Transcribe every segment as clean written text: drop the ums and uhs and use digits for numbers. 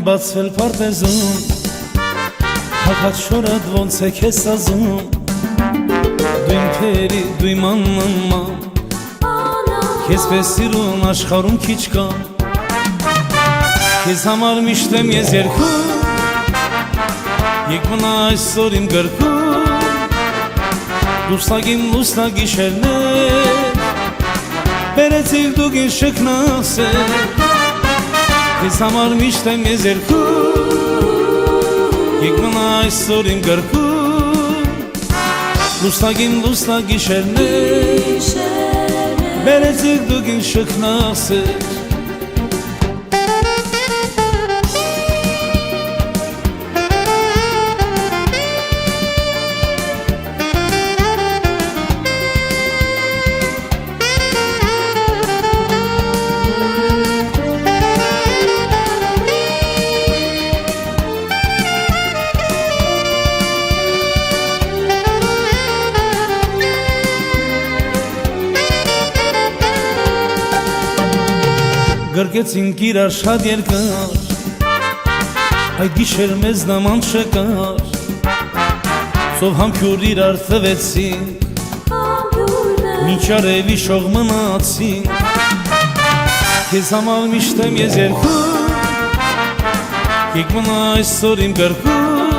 բացվել պարտեզում Հակած շորդ ոնց է քեզ սազում Դու իմ թերի, դու իմ աննանման Քեզ պես սիրուն աշխարում քիչ կա Քեզ համար միշտ եմ ես երգում Եկ մնա այսօր իմ գրքում Դուրսագիմ լուսնա գիշերներ Բերեցիք դուք ինձ շքնասեր Քեզ համար միշտ եմ ես երգում Եկ մնա այսօր իմ գրքում Լուսնագիմ լուսնա գիշերներ Բերեցիք դուք ինձ շքնասեր Գրկեցինք իրար շատ երկար Այդ գիշեր մեզ նման չկար Սով համբյուր իրար տվեցինք Մինչ արևի շող մնացինք Քեզ համար միշտ եմ ես երգում Եկ մնա այսօր իմ գրքում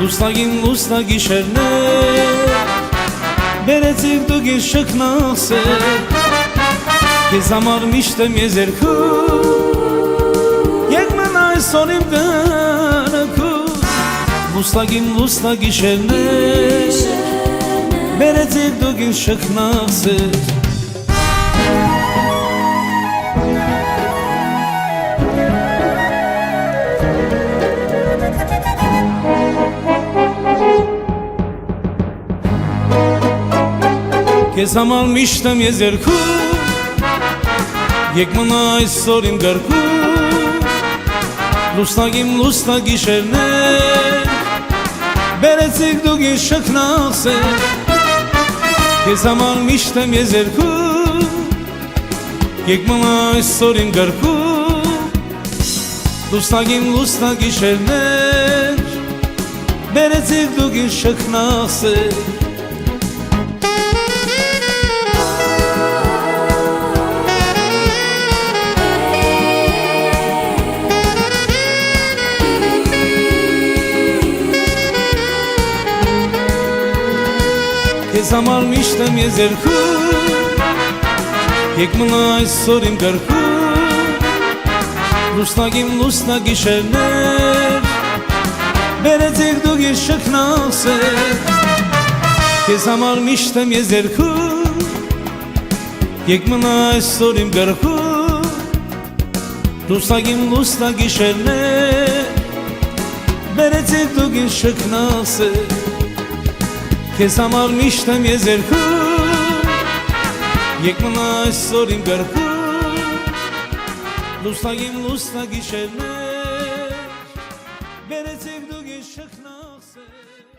Լուսնագին լուսնա գիշերներ Բերեցիք դուք ինձ շքնասեր Քեզ համար միշտ եմ ես երգում Եկ մնա այսօր իմ գրքում Լուսնագին լուսնա գիշերներ Բերեցիք դուք ինձ շքնասեր Քեզ համար միշտ եմ ես երգում Եկ մնա այսօր իմ գրքում Լուսնագիմ լուսնա գիշերներ Բերեցիք դուք ինձ շքնասեր Քեզ համար միշտ եմ ես երգում Եկ մնա այսօր իմ գրքում Լուսնագիմ լուսնա գիշերներ Բերեցիք դուք ինձ շքնասեր Քեզ համար միշտ եմ ես երգում Եկ մնա այսօր իմ գրքում Լուսնագիմ լուսնա գիշերներ Բերեցիք դուք ինձ շքնասեր Քեզ համար միշտ եմ ես երգում Եկ մնա այսօր իմ գրքում Լուսնագիմ լուսնա գիշերներ Բերեցիք դուք ինձ շքնասեր Քեզ համար միշտ եմ ես երգում Եկ մնա այսօր իմ գրքում Լուսնագիմ լուսնա գիշերներ Բերեցիք դուք ինձ շքնասեր